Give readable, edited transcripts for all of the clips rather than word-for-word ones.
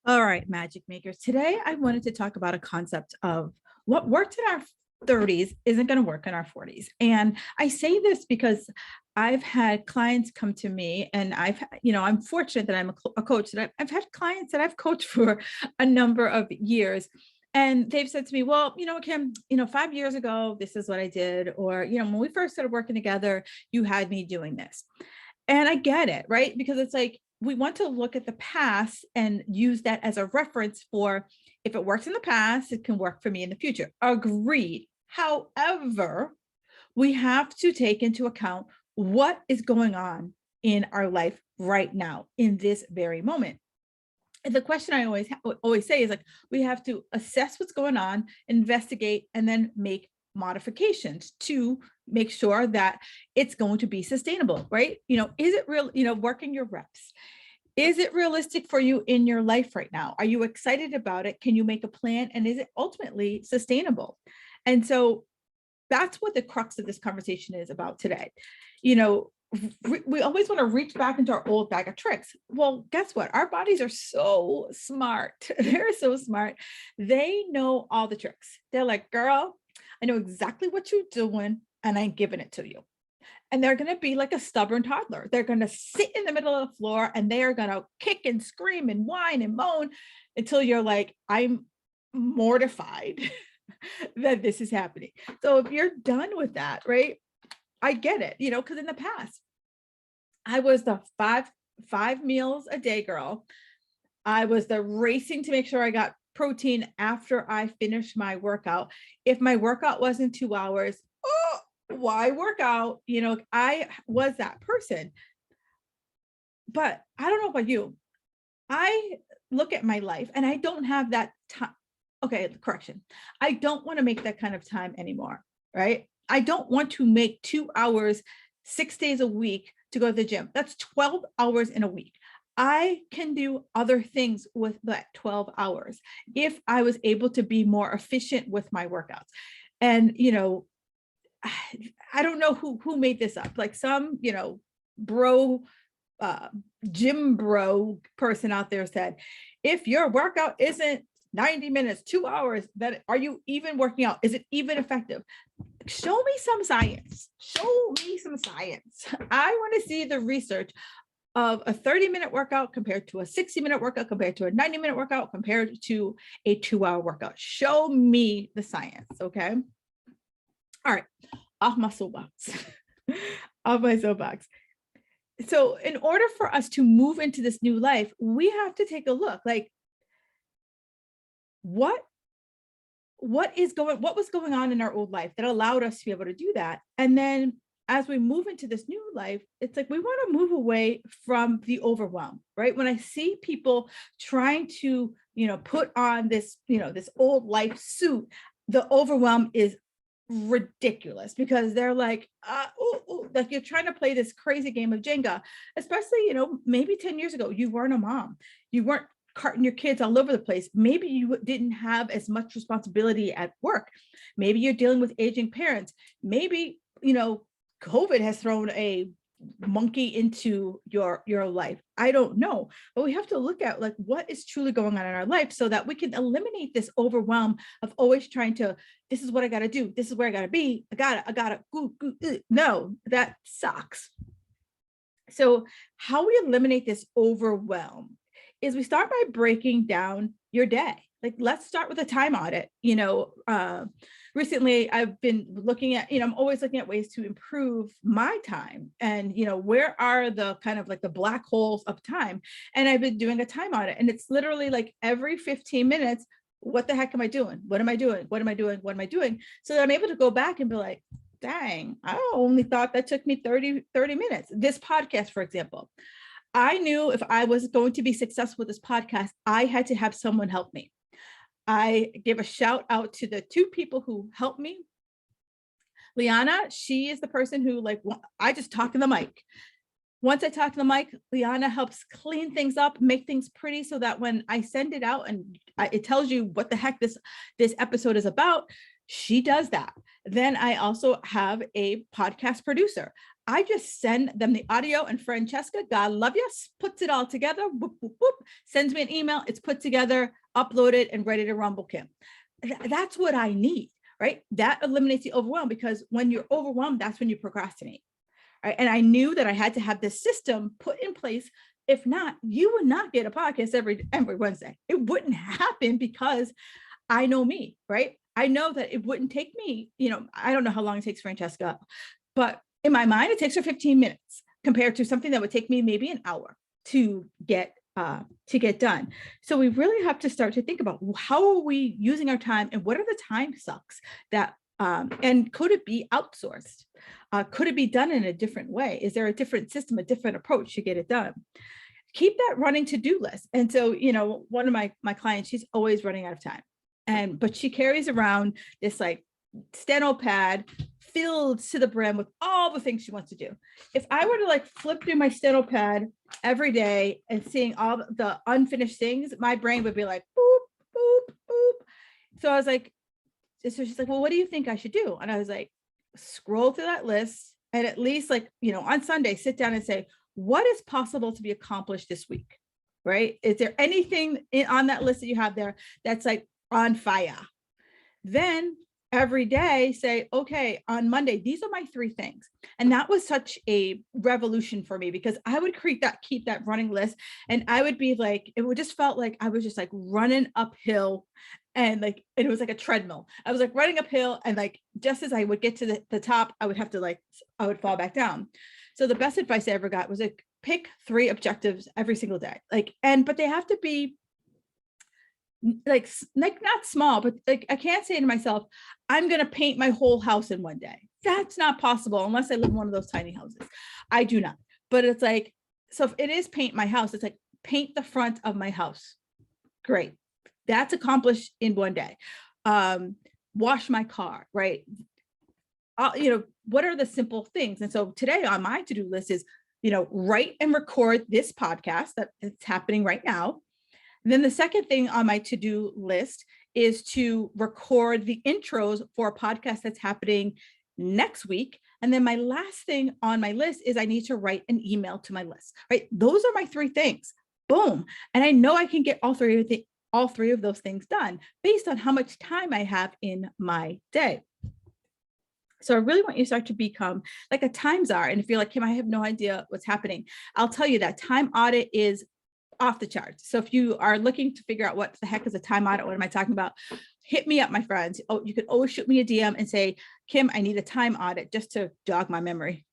All right, magic makers. Today, I wanted to talk about a concept of what worked in our 30s isn't going to work in our 40s. And I say this because I've had clients come to me, and I'm fortunate that I'm a coach, that I've had clients that I've coached for a number of years. And they've said to me, well, Kim, 5 years ago, this is what I did. Or, when we first started working together, you had me doing this. And I get it, right? Because it's like we want to look at the past and use that as a reference for if it works in the past, it can work for me in the future. Agreed. However, we have to take into account what is going on in our life right now, in this very moment. And the question I always say is like, we have to assess what's going on, investigate, and then make modifications to make sure that it's going to be sustainable, right? Is it real, working your reps? Is it realistic for you in your life right now? Are you excited about it? Can you make a plan? And is it ultimately sustainable? And so that's what the crux of this conversation is about today. We always want to reach back into our old bag of tricks. Well, guess what? Our bodies are so smart. They're so smart. They know all the tricks. They're like, girl, I know exactly what you're doing, and I'm giving it to you. And they're going to be like a stubborn toddler. They're going to sit in the middle of the floor, and they are going to kick and scream and whine and moan until you're like, I'm mortified that this is happening. So if you're done with that, right? I get it, because in the past, I was the five meals a day girl. I was the racing to make sure I got protein after I finished my workout. If my workout wasn't 2 hours, why work out? I was that person. But I don't know about you. I look at my life and I don't have that time. Okay, correction. I don't want to make that kind of time anymore, right? I don't want to make 2 hours, 6 days a week to go to the gym. That's 12 hours in a week. I can do other things with that 12 hours if I was able to be more efficient with my workouts. And, I don't know who made this up, like some, bro, gym bro person out there said, if your workout isn't 90 minutes, 2 hours, then are you even working out? Is it even effective? Show me some science. Show me some science. I want to see the research of a 30-minute workout compared to a 60-minute workout, compared to a 90-minute workout, compared to a 2-hour workout. Show me the science, okay? All right, off my soapbox. Off my soapbox. So in order for us to move into this new life, we have to take a look, like, what was going on in our old life that allowed us to be able to do that? And then as we move into this new life, it's like we want to move away from the overwhelm, right? When I see people trying to, put on this, this old life suit, the overwhelm is ridiculous because they're like, like you're trying to play this crazy game of Jenga, especially, maybe 10 years ago, you weren't a mom. You weren't carting your kids all over the place. Maybe you didn't have as much responsibility at work. Maybe you're dealing with aging parents. Maybe, COVID has thrown a monkey into your life. I don't know, but we have to look at like what is truly going on in our life so that we can eliminate this overwhelm of always trying to, this is what I got to do. This is where I got to be. I got to, no, that sucks. So how we eliminate this overwhelm is we start by breaking down your day. Like, let's start with a time audit. Recently I've been looking at, I'm always looking at ways to improve my time and, where are the kind of like the black holes of time? And I've been doing a time audit, and it's literally like every 15 minutes, what the heck am I doing? What am I doing? What am I doing? What am I doing? So that I'm able to go back and be like, dang, I only thought that took me 30 minutes. This podcast, for example, I knew if I was going to be successful with this podcast, I had to have someone help me. I give a shout out to the 2 people who helped me. Liana, she is the person who, like, I just talk in the mic. Once I talk to the mic, Liana helps clean things up, make things pretty so that when I send it out and it tells you what the heck this episode is about, she does that. Then I also have a podcast producer. I just send them the audio, and Francesca, God love you, puts it all together, whoop, whoop, whoop, sends me an email, it's put together, uploaded, and ready to rumble, Kim. That's what I need, right? That eliminates the overwhelm, because when you're overwhelmed, that's when you procrastinate. Right? And I knew that I had to have this system put in place. If not, you would not get a podcast every Wednesday. It wouldn't happen, because I know me, right? I know that it wouldn't take me, I don't know how long it takes Francesca, but in my mind, it takes her 15 minutes compared to something that would take me maybe an hour to get done. So we really have to start to think about, how are we using our time, and what are the time sucks that, and could it be outsourced? Could it be done in a different way? Is there a different system, a different approach to get it done? Keep that running to-do list. And so, one of my clients, she's always running out of time. But she carries around this like steno pad filled to the brim with all the things she wants to do. If I were to like flip through my steno pad every day and seeing all the unfinished things, my brain would be like, boop, boop, boop. So I was like, so she's like, well, what do you think I should do? And I was like, scroll through that list, and at least like, on Sunday, sit down and say, what is possible to be accomplished this week, right? Is there anything on that list that you have there that's like on fire? Then every day say, okay, on Monday, these are my 3 things. And that was such a revolution for me, because I would keep that running list, and I would be like, it would just felt like I was just like running uphill, and it was like a treadmill. I was like running uphill, and like, just as I would get to the top, I would fall back down. So the best advice I ever got was like, pick 3 objectives every single day. But they have to be like not small, but like, I can't say to myself, I'm going to paint my whole house in one day. That's not possible unless I live in one of those tiny houses. I do not. But it's like, so if it is paint my house, it's like paint the front of my house. Great. That's accomplished in one day. Wash my car, right? What are the simple things? And so today on my to-do list is, write and record this podcast that it's happening right now. And then the second thing on my to-do list is to record the intros for a podcast that's happening next week. And then my last thing on my list is I need to write an email to my list, right? Those are my 3 things. Boom. And I know I can get all three of those things done based on how much time I have in my day. So I really want you to start to become like a time czar. And if you're like, Kim, I have no idea what's happening, I'll tell you that time audit is off the charts. So if you are looking to figure out what the heck is a time audit, what am I talking about? Hit me up, my friends. Oh, you could always shoot me a DM and say, Kim, I need a time audit, just to jog my memory.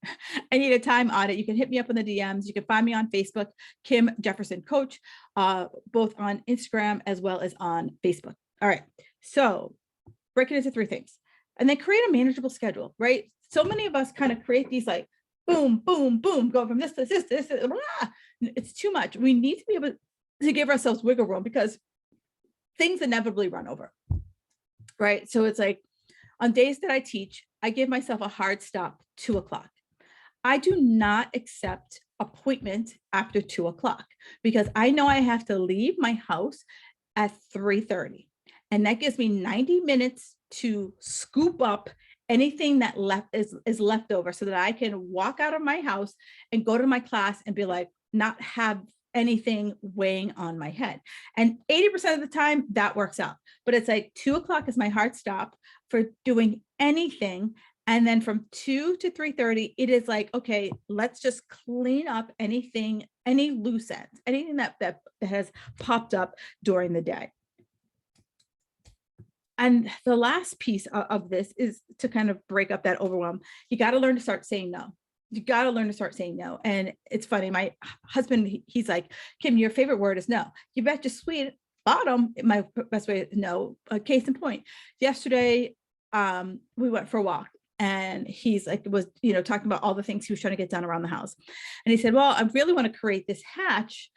I need a time audit. You can hit me up in the DMs. You can find me on Facebook, Kim Jefferson Coach, both on Instagram as well as on Facebook. All right. So break it into 3 things, and then create a manageable schedule, right? So many of us kind of create these like, boom, boom, boom, go from this to this, blah. It's too much. We need to be able to give ourselves wiggle room, because things inevitably run over, right? So it's like, on days that I teach, I give myself a hard stop, 2:00. I do not accept appointment after 2:00, because I know I have to leave my house at 3:30. And that gives me 90 minutes to scoop up anything that is left over, so that I can walk out of my house and go to my class and be like, not have anything weighing on my head. And 80% of the time that works out. But it's like 2:00 is my hard stop for doing anything. And then from 2 to 3:30, it is like, okay, let's just clean up anything, any loose ends, anything that has popped up during the day. And the last piece of this is to kind of break up that overwhelm. You got to learn to start saying no. You got to learn to start saying no. And it's funny, my husband, he's like, Kim, your favorite word is no. You bet your sweet bottom, my best way is no. Case in point, yesterday, we went for a walk, and he's like, talking about all the things he was trying to get done around the house. And he said, well, I really want to create this hatch.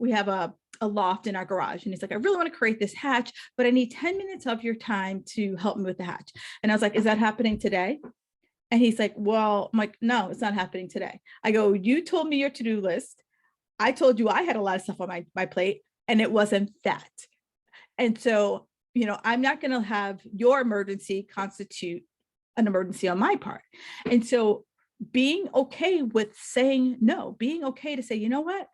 We have a loft in our garage. And he's like, I really want to create this hatch, but I need 10 minutes of your time to help me with the hatch. And I was like, is that happening today? And he's like, well, I'm like, no, it's not happening today. I go, you told me your to-do list. I told you I had a lot of stuff on my plate, and it wasn't that. And so, I'm not going to have your emergency constitute an emergency on my part. And so being okay with saying no, being okay to say, you know what,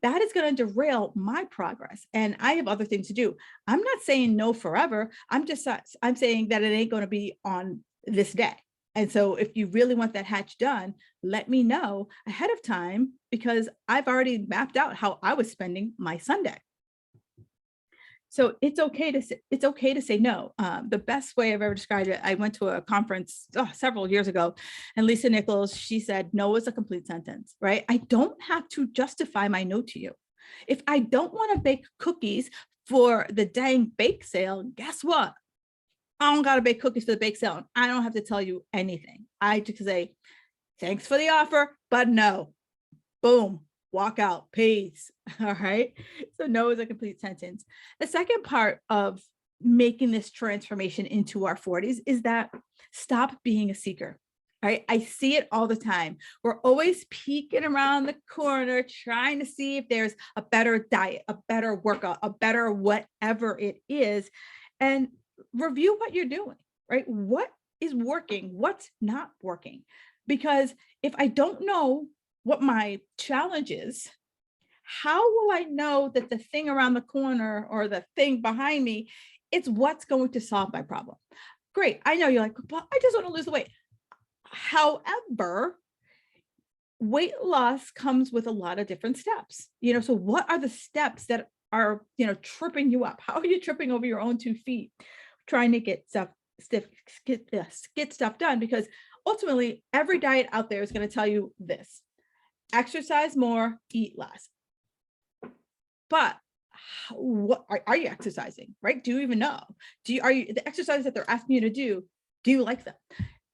that is going to derail my progress. And I have other things to do. I'm not saying no forever. I'm saying that it ain't going to be on this day. And so if you really want that hatch done, let me know ahead of time, because I've already mapped out how I was spending my Sunday. So it's okay to say no. The best way I've ever described it, I went to a conference several years ago, and Lisa Nichols, she said, no is a complete sentence, right? I don't have to justify my no to you. If I don't want to bake cookies for the dang bake sale, guess what? I don't got to bake cookies for the bake sale. I don't have to tell you anything. I just say, thanks for the offer, but no. Boom. Walk out, peace. All right. So no is a complete sentence. The second part of making this transformation into our 40s is that stop being a seeker. Right. I see it all the time. We're always peeking around the corner, trying to see if there's a better diet, a better workout, a better whatever it is, and review what you're doing, right? What is working? What's not working? Because if I don't know what my challenge is, how will I know that the thing around the corner or the thing behind me, it's what's going to solve my problem? Great. I know you're like, well, I just want to lose the weight. However, weight loss comes with a lot of different steps. So what are the steps that are, tripping you up? How are you tripping over your own 2 feet, trying to get stuff done? Because ultimately, every diet out there is going to tell you this: exercise more, eat less. But what are you exercising, right? Do you even know? Are you the exercises that they're asking you to do you like them?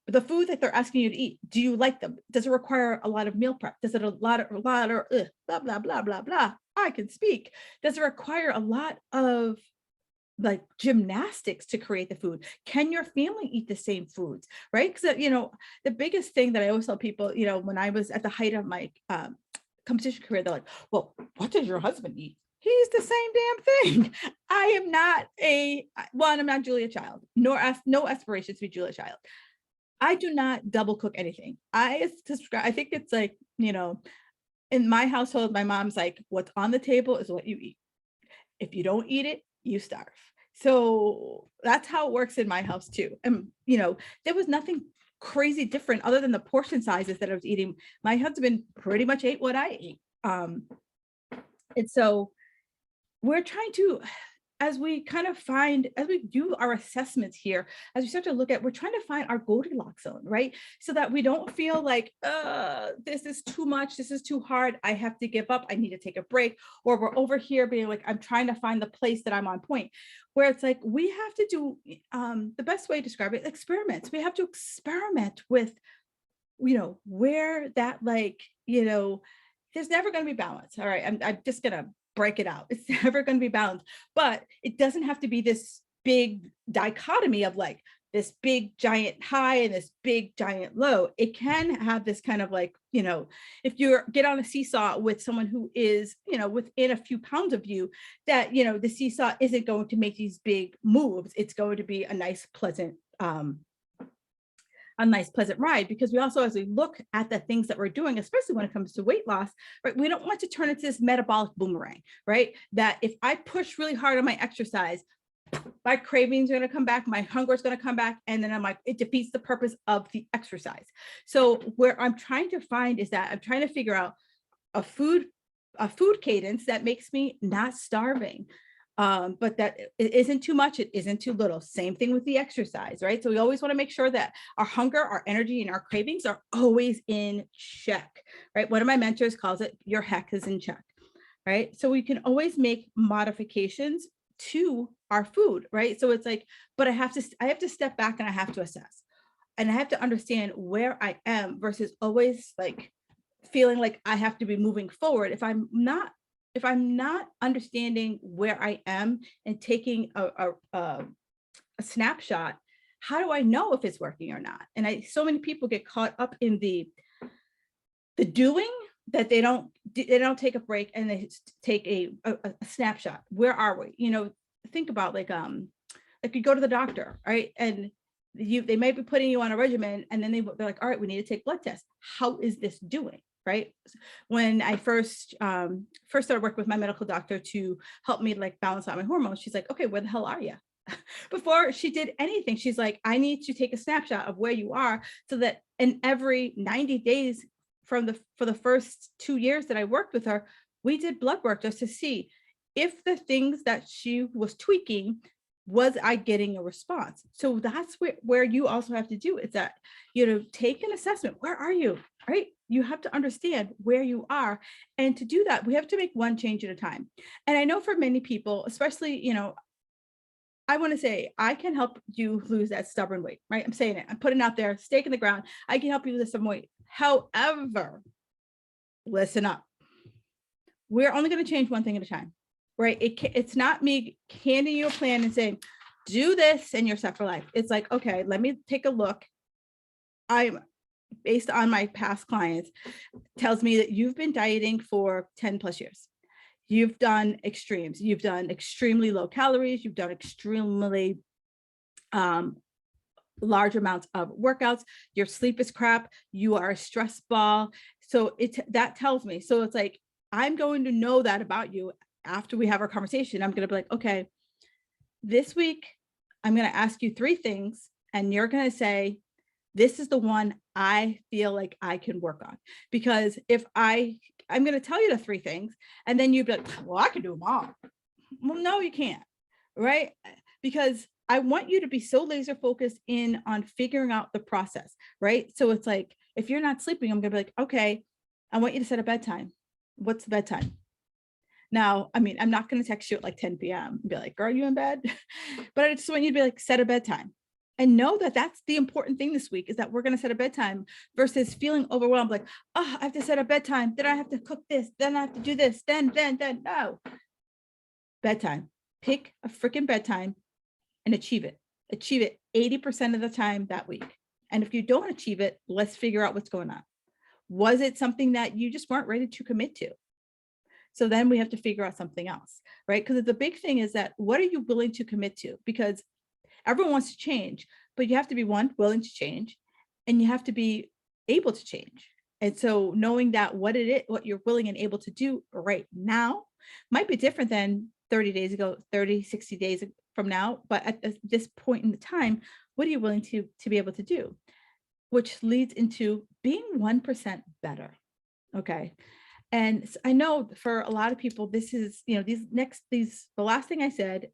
The food that they're asking you to eat, do you like them? Does it require a lot of meal prep? Does it a lot of blah, blah, blah, blah, blah. I can speak. Does it require a lot of like gymnastics to create the food? Can your family eat the same foods, right? Because the biggest thing that I always tell people, when I was at the height of my competition career, they're like, well, what does your husband eat? He's the same damn thing. I'm not Julia Child, nor no aspirations to be Julia Child. I do not double cook anything. I think it's like, in my household, my mom's like, what's on the table is what you eat. If you don't eat it, you starve. So that's how it works in my house too. And, there was nothing crazy different other than the portion sizes that I was eating. My husband pretty much ate what I ate. And so we're trying to, as we do our assessments here, as we start to look at, we're trying to find our Goldilocks zone, right? So that we don't feel like, this is too much, this is too hard, I have to give up, I need to take a break. Or we're over here being like, I'm trying to find the place that I'm on point, where it's like, we have to do, the best way to describe it, experiments. We have to experiment with, where that there's never going to be balance. All right. I'm just going to break it out. It's never going to be balanced, but it doesn't have to be this big dichotomy of like this big giant high and this big giant low. It can have this kind of like, if you get on a seesaw with someone who is, within a few pounds of you, that, the seesaw isn't going to make these big moves. It's going to be a nice, pleasant ride, because we also, as we look at the things that we're doing, especially when it comes to weight loss, right, we don't want to turn it to this metabolic boomerang, right? That if I push really hard on my exercise, my cravings are going to come back, my hunger is going to come back, and then I'm like, it defeats the purpose of the exercise. So where I'm trying to find is that I'm trying to figure out a food cadence that makes me not starving. But that it isn't too much, it isn't too little. Same thing with the exercise, right? So we always want to make sure that our hunger, our energy, and our cravings are always in check, right? One of my mentors calls it your heck is in check, right? So we can always make modifications to our food, right? So it's like, but I have to step back and I have to assess, and I have to understand where I am versus always like feeling like I have to be moving forward. If I'm not understanding where I am and taking a snapshot, how do I know if it's working or not? And so many people get caught up in the doing that they don't take a break and they take a snapshot. Where are we? Think about like you go to the doctor, right? And they might be putting you on a regimen, and then they're like, all right, we need to take blood tests. How is this doing? Right. When I first started working with my medical doctor to help me like balance out my hormones, she's like, okay, where the hell are you? Before she did anything, she's like, I need to take a snapshot of where you are, so that in every 90 days for the first 2 years that I worked with her, we did blood work just to see if the things that she was tweaking, was I getting a response? So that's where you also have to do is that, take an assessment. Where are you? Right? You have to understand where you are. And to do that, we have to make one change at a time. And I know for many people, especially, I want to say I can help you lose that stubborn weight, right? I'm saying it. I'm putting it out there, stake in the ground. I can help you lose some weight. However, listen up. We're only going to change one thing at a time, right? It's not me handing you a plan and saying, do this and you're set for life. It's like, okay, let me take a look. I'm based on my past clients, tells me that you've been dieting for 10 plus years. You've done extremes. You've done extremely low calories. You've done extremely large amounts of workouts. Your sleep is crap. You are a stress ball. So that tells me. So it's like, I'm going to know that about you after we have our conversation. I'm going to be like, okay, this week, I'm going to ask you 3 things, and you're going to say, this is the one I feel like I can work on. Because if I'm going to tell you the 3 things, and then you'd be like, well, I can do them all. Well, no, you can't, right? Because I want you to be so laser focused in on figuring out the process, right? So it's like, if you're not sleeping, I'm going to be like, okay, I want you to set a bedtime. What's the bedtime? Now, I mean, I'm not going to text you at like 10 p.m. and be like, girl, you in bed? But I just want you to be like, set a bedtime. And know that that's the important thing this week, is that we're going to set a bedtime versus feeling overwhelmed. Like, oh, I have to set a bedtime. Then I have to cook this. Then I have to do this. Then, no. Bedtime. Pick a freaking bedtime and achieve it. Achieve it 80% of the time that week. And if you don't achieve it, let's figure out what's going on. Was it something that you just weren't ready to commit to? So then we have to figure out something else, right? Because the big thing is that, what are you willing to commit to? Because everyone wants to change, but you have to be willing to change, and you have to be able to change. And so knowing that what you're willing and able to do right now might be different than 30 days ago, 30, 60 days from now. But at this point in the time, what are you willing to be able to do? Which leads into being 1% better. Okay. And I know for a lot of people, this is, the last thing I said,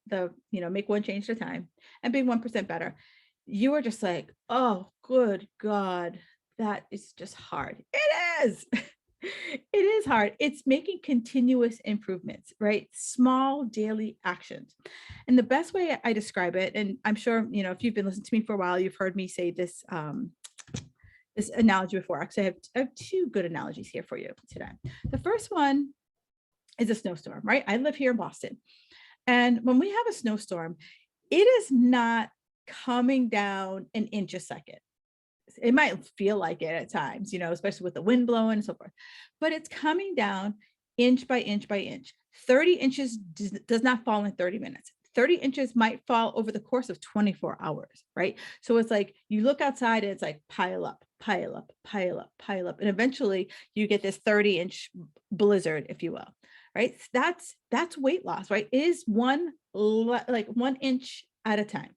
make one change at a time and being 1% better. You are just like, oh, good God, that is just hard. It is. It is hard. It's making continuous improvements, right? Small daily actions. And the best way I describe it, and I'm sure, if you've been listening to me for a while, you've heard me say this, this analogy before. Actually, I have 2 good analogies here for you today. The first one is a snowstorm, right? I live here in Boston. And when we have a snowstorm, it is not coming down an inch a second. It might feel like it at times, especially with the wind blowing and so forth, but it's coming down inch by inch by inch. 30 inches does not fall in 30 minutes. 30 inches might fall over the course of 24 hours, right? So it's like, you look outside and it's like pile up, pile up, pile up, pile up. And eventually you get this 30-inch blizzard, if you will, right? That's weight loss, right? It is 1 inch at a time.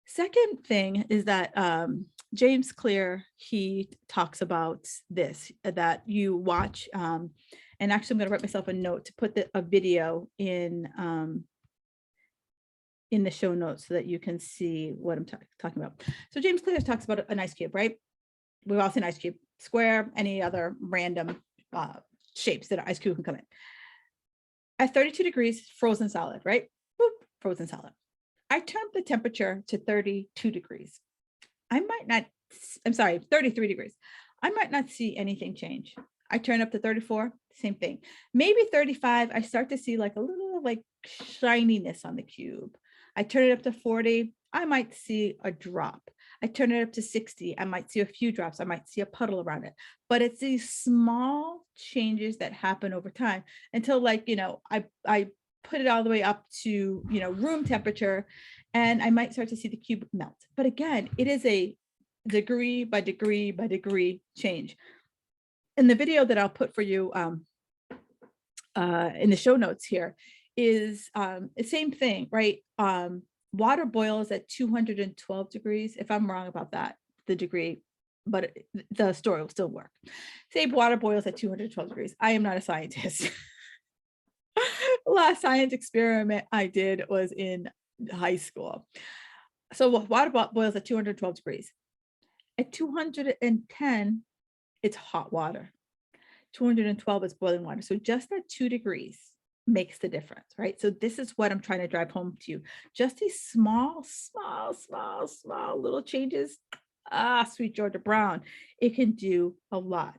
Second thing is that James Clear, he talks about this, that you watch, and actually I'm going to write myself a note to put a video in the show notes so that you can see what I'm talking about. So James Clear talks about an ice cube, right? We've all seen ice cube, square, any other random shapes that an ice cube can come in. At 32 degrees, frozen solid, right? Boop, frozen solid. I turned the temperature to 32 degrees. 33 degrees. I might not see anything change. I turn up to 34, same thing. Maybe 35, I start to see like a little like shininess on the cube. I turn it up to 40, I might see a drop. I turn it up to 60, I might see a few drops. I might see a puddle around it. But it's these small changes that happen over time until I put it all the way up to, room temperature. and I might start to see the cube melt. But again, it is a degree by degree by degree change. In the video that I'll put for you in the show notes here is the same thing, right? Water boils at 212 degrees. If I'm wrong about that, the degree, but the story will still work. Say water boils at 212 degrees. I am not a scientist. Last science experiment I did was in high school. So water boils at 212 degrees. At 210, it's hot water. 212 is boiling water. So just that 2 degrees makes the difference, right? So this is what I'm trying to drive home to you. Just these small little changes. Sweet Georgia Brown, it can do a lot.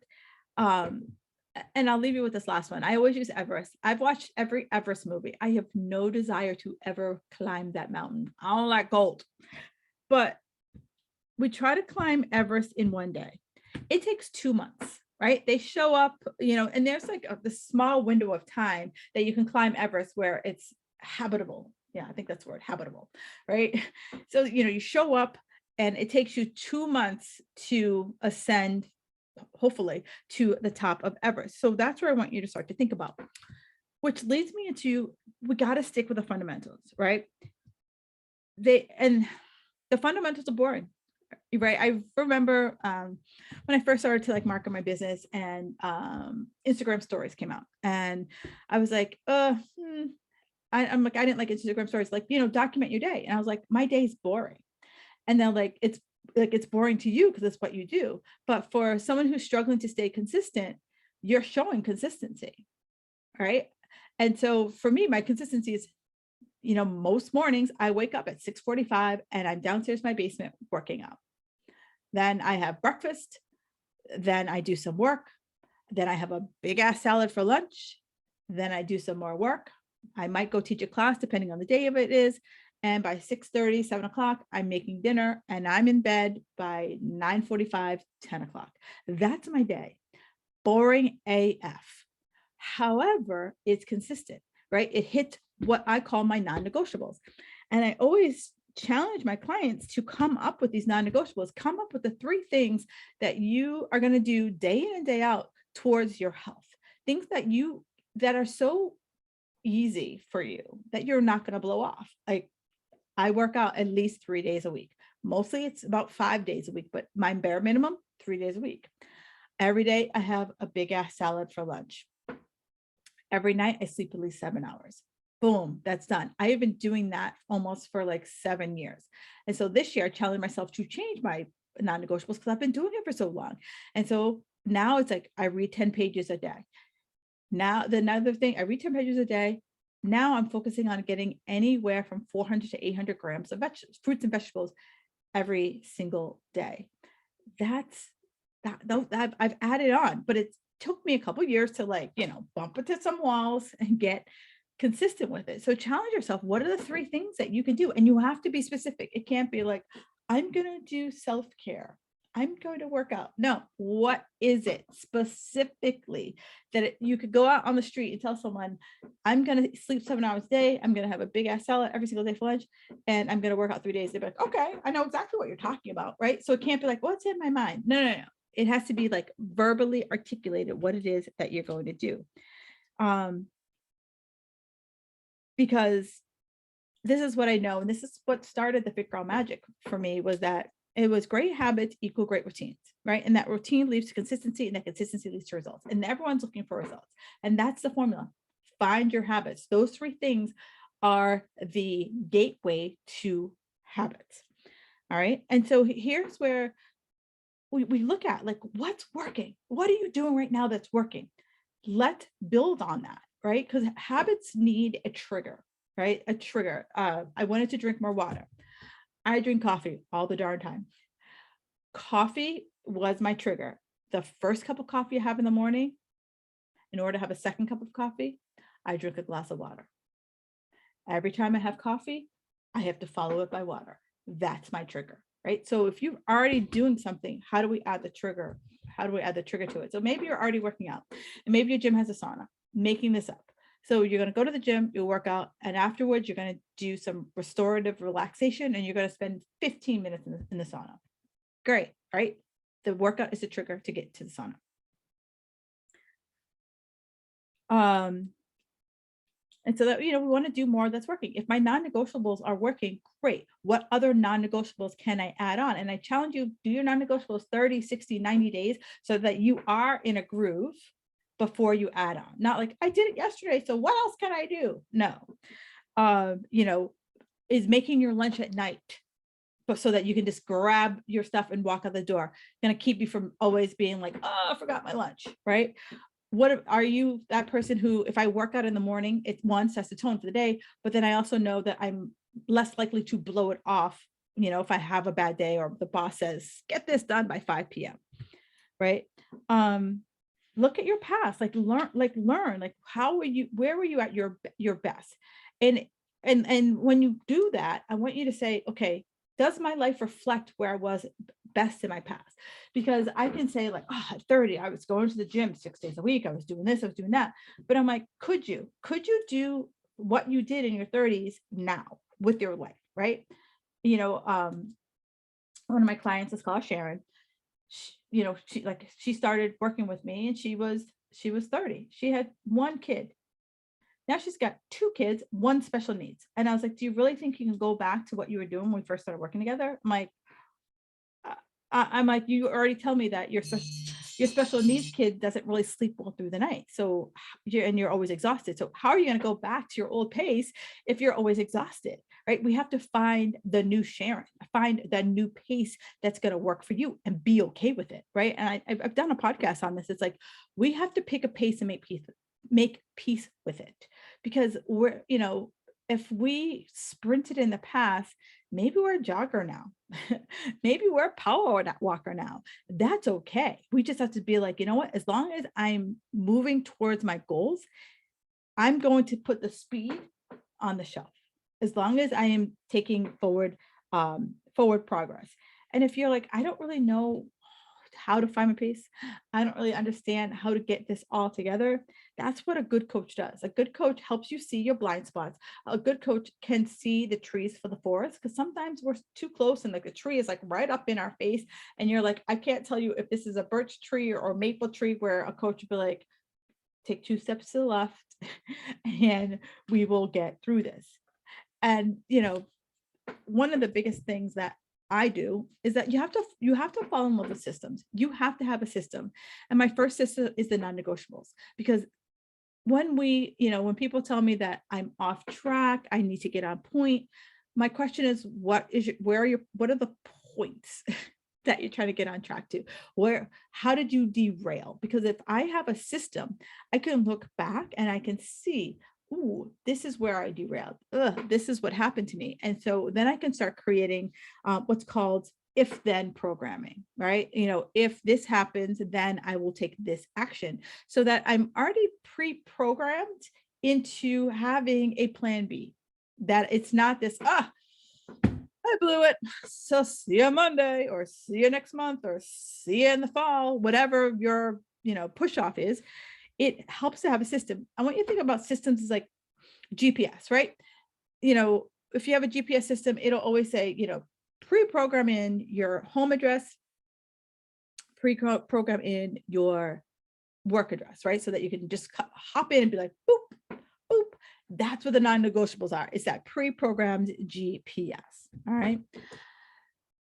And I'll leave you with this last one. I always use Everest. I've watched every Everest movie. I have no desire to ever climb that mountain. I don't like cold. But we try to climb Everest in one day. It takes 2 months, right? They show up, and there's like the small window of time that you can climb Everest where it's habitable. Yeah, I think that's the word, habitable, right? So, you show up and it takes you 2 months to ascend, hopefully, to the top of Everest. So that's where I want you to start to think about, which leads me into, we got to stick with the fundamentals, right? And the fundamentals are boring, right? I remember when I first started to market my business, and Instagram stories came out, and I was like, I'm like, I didn't like Instagram stories, document your day. And I was like, my day's boring. And then it's boring to you because it's what you do. But for someone who's struggling to stay consistent, you're showing consistency, right? And so for me, my consistency is, most mornings I wake up at 6:45 and I'm downstairs in my basement working out. Then I have breakfast. Then I do some work. Then I have a big ass salad for lunch. Then I do some more work. I might go teach a class depending on the day of it is. And by 6:30, 7 o'clock, I'm making dinner and I'm in bed by 9:45, 10 o'clock. That's my day. Boring AF. However, it's consistent, right? It hits what I call my non-negotiables. And I always challenge my clients to come up with these non-negotiables, come up with the 3 things that you are going to do day in and day out towards your health. Things that are so easy for you that you're not going to blow off. Like, I work out at least 3 days a week. Mostly it's about 5 days a week, but my bare minimum, 3 days a week. Every day I have a big ass salad for lunch. Every night I sleep at least 7 hours. Boom, that's done. I have been doing that almost for 7 years. And so this year I challenged myself to change my non-negotiables because I've been doing it for so long. And so now it's I read 10 pages a day. Now, another thing, I read 10 pages a day. Now I'm focusing on getting anywhere from 400 to 800 grams of fruits and vegetables every single day. I've added on, but it took me a couple of years to bump into some walls and get consistent with it. So challenge yourself. What are the 3 things that you can do? And you have to be specific. It can't be I'm going to do self-care. I'm going to work out. No, what is it specifically that you could go out on the street and tell someone, I'm going to sleep 7 hours a day. I'm going to have a big ass salad every single day for lunch. And I'm going to work out 3 days. They'd be like, okay, I know exactly what you're talking about. Right. So it can't be what's in my mind? No. It has to be verbally articulated what it is that you're going to do. Because this is what I know. And this is what started the Fit Girl magic for me, was that it was great habits equal great routines, right? And that routine leads to consistency, and that consistency leads to results. And everyone's looking for results. And that's the formula. Find your habits. Those 3 things are the gateway to habits. All right. And so here's where we look at what's working. What are you doing right now that's working? Let's build on that, right? Because habits need a trigger, right? A trigger. I wanted to drink more water. I drink coffee all the darn time. Coffee was my trigger. The first cup of coffee I have in the morning, in order to have a second cup of coffee, I drink a glass of water. Every time I have coffee, I have to follow it by water. That's my trigger, right? So if you're already doing something, how do we add the trigger? How do we add the trigger to it? So maybe you're already working out, and maybe your gym has a sauna. Making this up. So you're going to go to the gym, you'll work out, and afterwards you're going to do some restorative relaxation, and you're going to spend 15 minutes in the sauna. Great, right? The workout is a trigger to get to the sauna. And so that, we want to do more that's working. If my non-negotiables are working, great. What other non-negotiables can I add on? And I challenge you, do your non-negotiables 30, 60, 90 days so that you are in a groove before you add on. Not like, I did it yesterday, so what else can I do? No. Is making your lunch at night, but so that you can just grab your stuff and walk out the door. Going to keep you from always being like, oh, I forgot my lunch, right? What are you, that person who, if I work out in the morning, it sets the tone for the day, but then I also know that I'm less likely to blow it off, if I have a bad day or the boss says, get this done by 5 p.m. Right? Look at your past, learn, where were you at your best? And when you do that, I want you to say, okay, does my life reflect where I was best in my past? Because I can say like, oh, at 30, I was going to the gym 6 days a week. I was doing this, I was doing that. But I'm like, could you do what you did in your 30s now with your life, right? One of my clients is called Sharon. She started working with me and she was 30. She had one kid. Now she's got 2 kids, 1 special needs. And I was like, do you really think you can go back to what you were doing when we first started working together? I'm like, you already tell me that your special needs kid doesn't really sleep well through the night. So you're always exhausted. So how are you going to go back to your old pace if you're always exhausted, right? We have to find the new Sharon, find the new pace that's going to work for you and be okay with it, right? And I've done a podcast on this. It's like, we have to pick a pace and make peace with it, because if we sprinted in the past, maybe we're a jogger now. Maybe we're a power walker now. That's okay. We just have to be like, you know what, as long as I'm moving towards my goals, I'm going to put the speed on the shelf, as long as I am taking forward progress. And if you're like, I don't really know how to find my pace, I don't really understand how to get this all together, that's what a good coach does. A good coach helps you see your blind spots. A good coach can see the trees for the forest, because sometimes we're too close and like the tree is like right up in our face and you're like, I can't tell you if this is a birch tree or maple tree, where a coach would be like, take 2 steps to the left and we will get through this. And one of the biggest things that I do is that you have to fall in love with systems. You have to have a system. And my first system is the non-negotiables, because when when people tell me that I'm off track, I need to get on point, my question is, what are the points that you're trying to get on track to? How did you derail? Because if I have a system, I can look back and I can see, ooh, this is where I derailed. This is what happened to me. And so then I can start creating what's called if-then programming, right? If this happens, then I will take this action, so that I'm already pre-programmed into having a plan B, that it's not this, I blew it, so see you Monday, or see you next month, or see you in the fall, whatever your push off is. It helps to have a system. I want you to think about systems as like GPS, right? If you have a GPS system, it'll always say, pre-program in your home address, pre-program in your work address, right? So that you can just hop in and be like, boop, boop. That's what the non-negotiables are. It's that pre-programmed GPS. All right.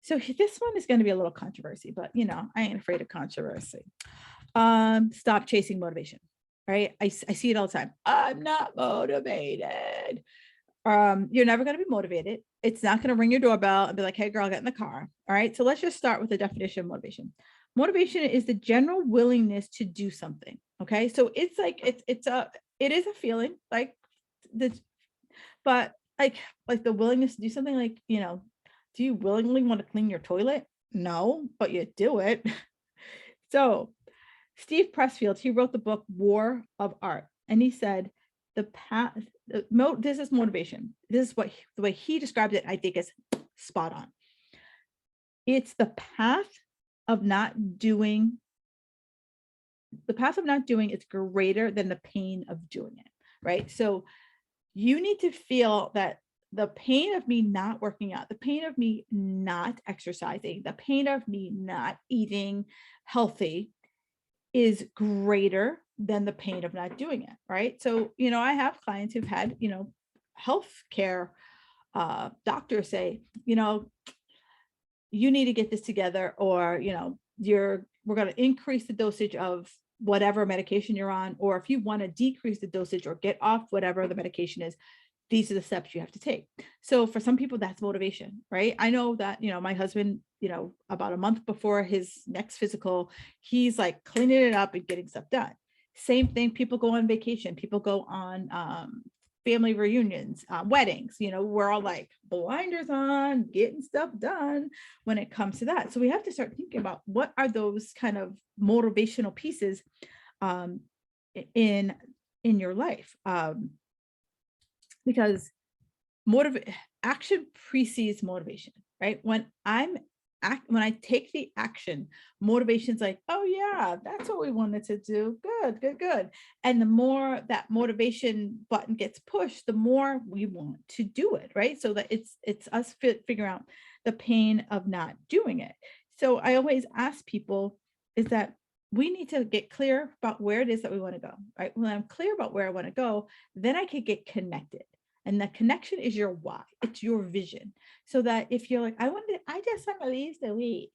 So this one is going to be a little controversy, but I ain't afraid of controversy. Stop chasing motivation, right? I see it all the time. I'm not motivated. You're never going to be motivated. It's not going to ring your doorbell and be like, hey girl, get in the car. All right. So let's just start with the definition of motivation. Motivation is the general willingness to do something. Okay. So it's like, it is a feeling like this, but like the willingness to do something, like, do you willingly want to clean your toilet? No, but you do it. So Steve Pressfield, he wrote the book War of Art, and he said this is motivation. This is the way he described it, I think, is spot on. It's the path of not doing. The path of not doing is greater than the pain of doing it. right? So you need to feel that the pain of me not working out, the pain of me not exercising, the pain of me not eating healthy is greater than the pain of not doing it, right? So, I have clients who've had, healthcare doctors say, you need to get this together, or, we're going to increase the dosage of whatever medication you're on, or if you want to decrease the dosage or get off whatever the medication is, these are the steps you have to take. So for some people, that's motivation, right? I know that, my husband, about a month before his next physical, he's like cleaning it up and getting stuff done. Same thing. People go on vacation. People go on family reunions, weddings, we're all like blinders on, getting stuff done when it comes to that. So we have to start thinking about what are those kind of motivational pieces in your life. Because action precedes motivation, right? When I take the action, motivation's like, oh yeah, that's what we wanted to do. Good. And the more that motivation button gets pushed, the more we want to do it, right? So that it's us figuring out the pain of not doing it. So I always ask people is that we need to get clear about where it is that we want to go, right? When I'm clear about where I want to go, then I can get connected. And the connection is your why. It's your vision. So that if you're like, I just want to lose the weight.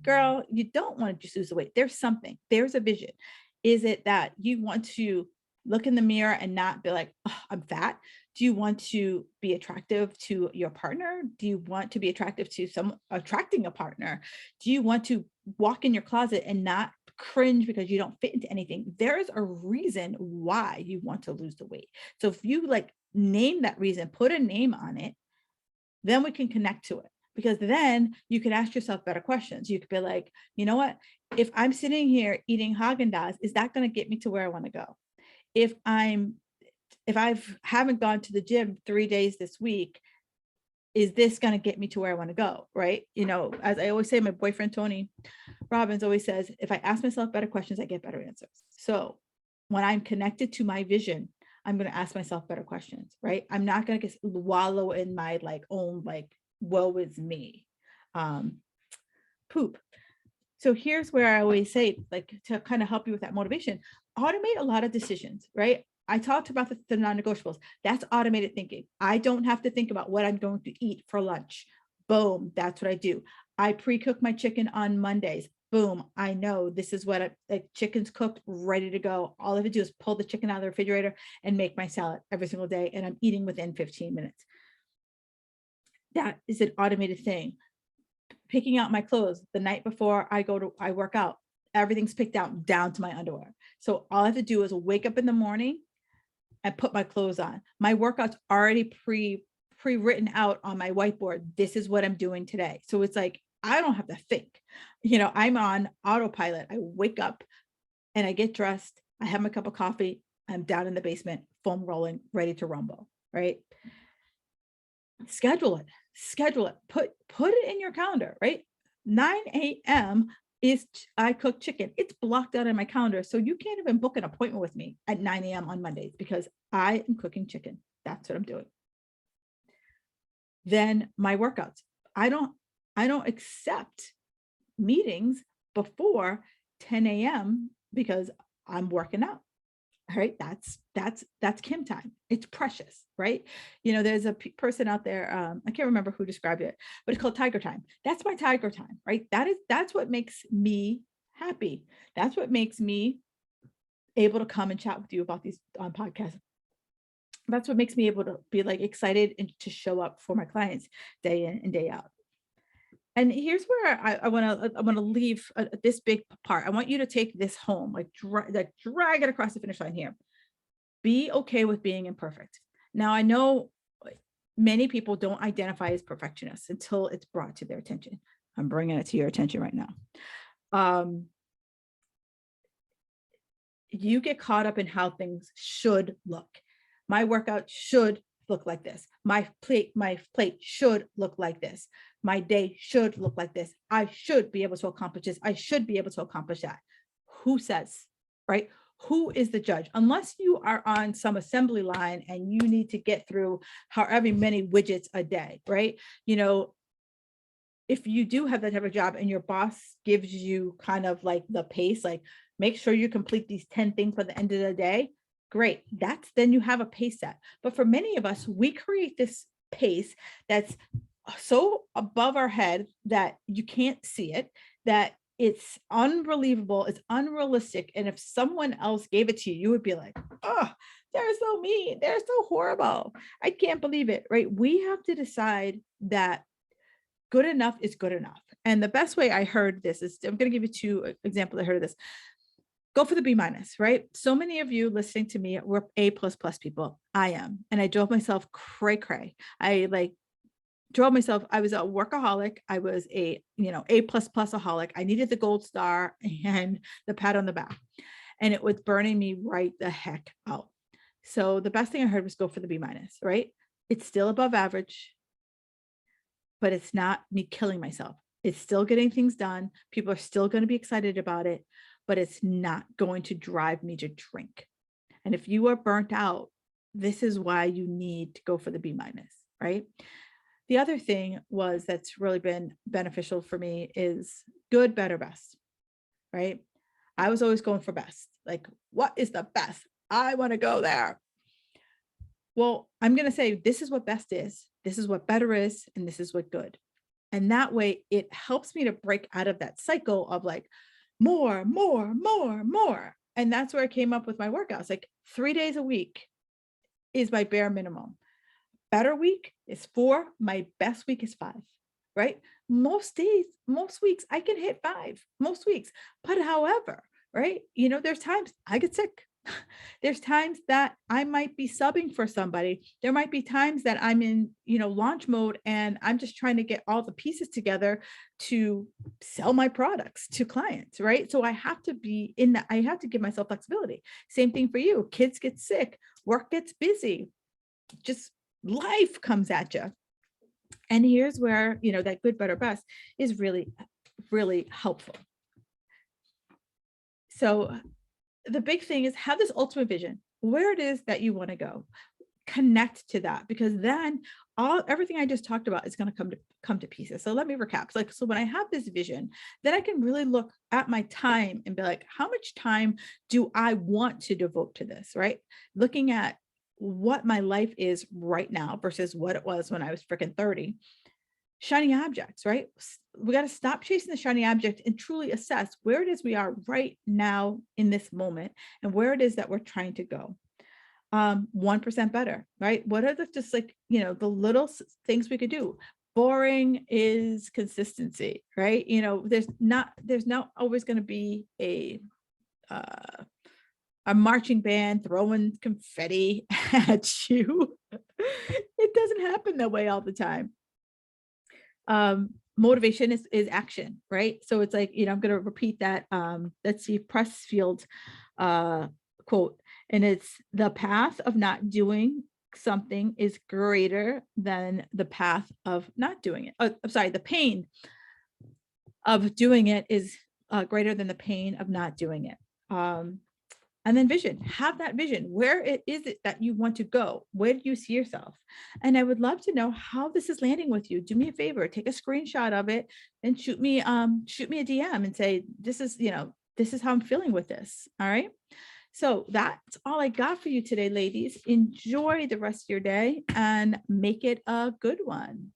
Girl, you don't want to just lose the weight. There's something, there's a vision. Is it that you want to look in the mirror and not be like, oh, I'm fat? Do you want to be attractive to your partner? Do you want to be attractive to attracting a partner? Do you want to walk in your closet and not cringe because you don't fit into anything? There's a reason why you want to lose the weight. So if you like name that reason, put a name on it, then we can connect to it. Because then you can ask yourself better questions. You could be like, you know what? If I'm sitting here eating Haagen-Dazs, is that going to get me to where I want to go? If I haven't gone to the gym 3 days this week, is this going to get me to where I want to go? Right? As I always say, my boyfriend, Tony Robbins, always says, if I ask myself better questions, I get better answers. So when I'm connected to my vision, I'm going to ask myself better questions, right? I'm not going to wallow in my own woe is me poop. So here's where I always say, to kind of help you with that motivation, automate a lot of decisions, right? I talked about the non-negotiables. That's automated thinking. I don't have to think about what I'm going to eat for lunch. Boom, that's what I do. I pre-cook my chicken on Mondays. Boom, I know this is what chicken's cooked, ready to go. All I have to do is pull the chicken out of the refrigerator and make my salad every single day, and I'm eating within 15 minutes. That is an automated thing. Picking out my clothes the night before I work out, everything's picked out down to my underwear. So all I have to do is wake up in the morning and put my clothes on. My workout's already pre-written out on my whiteboard. This is what I'm doing today. So it's like, I don't have to think, I'm on autopilot. I wake up and I get dressed. I have my cup of coffee. I'm down in the basement, foam rolling, ready to rumble, right? Schedule it, put it in your calendar, right? 9 a.m. is I cook chicken. It's blocked out in my calendar. So you can't even book an appointment with me at 9 a.m. on Mondays because I am cooking chicken. That's what I'm doing. Then my workouts. I don't accept meetings before 10 a.m. because I'm working out. All right. That's Kim time. It's precious, right? There's a person out there. I can't remember who described it, but it's called tiger time. That's my tiger time, right? That's what makes me happy. That's what makes me able to come and chat with you about these podcasts. That's what makes me able to be excited and to show up for my clients day in and day out. And here's where I want to leave this big part. I want you to take this home, drag it across the finish line here. Be okay with being imperfect. Now, I know many people don't identify as perfectionists until it's brought to their attention. I'm bringing it to your attention right now. You get caught up in how things should look. My workout should look like this. My plate should look like this. My day should look like this. I should be able to accomplish this. I should be able to accomplish that. Who says, right? who is the judge? Unless you are on some assembly line and you need to get through however many widgets a day, right? If you do have that type of job and your boss gives you kind of like the pace, like make sure you complete these 10 things by the end of the day, great. Then you have a pace set. But for many of us, we create this pace that's so above our head that you can't see it, that it's unbelievable, it's unrealistic. And if someone else gave it to you, you would be like, oh, they're so mean, they're so horrible, I can't believe it, right? We have to decide that good enough is good enough. And the best way I heard this is, I'm going to give you two examples I heard of this. Go for the B minus, right? So many of you listening to me were A++ people. I am. And I drove myself cray cray. I was a workaholic. I was a, A++aholic. I needed the gold star and the pat on the back. And it was burning me right the heck out. So the best thing I heard was go for the B minus, right? It's still above average, but it's not me killing myself. It's still getting things done. People are still going to be excited about it, but it's not going to drive me to drink. And if you are burnt out, this is why you need to go for the B minus, right? The other thing that's really been beneficial for me is good, better, best, right? I was always going for best. Like, what is the best? I want to go there. Well, I'm going to say, this is what best is, this is what better is, and this is what good. And that way it helps me to break out of that cycle of like more. And that's where I came up with my workouts. Like 3 days a week is my bare minimum. Better week is 4. My best week is 5, right? Most days, most weeks I can hit 5, most weeks. But however, right, there's times I get sick. There's times that I might be subbing for somebody. There might be times that I'm in, launch mode and I'm just trying to get all the pieces together to sell my products to clients, right? So I have to be in that. I have to give myself flexibility. Same thing for you. Kids get sick, work gets busy, just life comes at you. And here's where, that good, better, best is really, really helpful. So the big thing is have this ultimate vision, where it is that you want to go. Connect to that, because then everything I just talked about is going to come to pieces. So let me recap. So when I have this vision, then I can really look at my time and be like, how much time do I want to devote to this, right? Looking at what my life is right now versus what it was when I was freaking 30. Shiny objects, right? We got to stop chasing the shiny object and truly assess where it is we are right now in this moment and where it is that we're trying to go. 1% better, right? What are the the little things we could do? Boring is consistency, right? There's not always going to be a marching band throwing confetti at you. It doesn't happen that way all the time. Motivation is action, right? So it's like, I'm going to repeat that. That's the Pressfield quote. And it's the path of not doing something is greater than the path of not doing it. I'm sorry, the pain of doing it is greater than the pain of not doing it. And then vision, have that vision. Where is it that you want to go? Where do you see yourself? And I would love to know how this is landing with you. Do me a favor, take a screenshot of it and shoot me a DM and say, this is how I'm feeling with this. All right. So that's all I got for you today, ladies. Enjoy the rest of your day and make it a good one.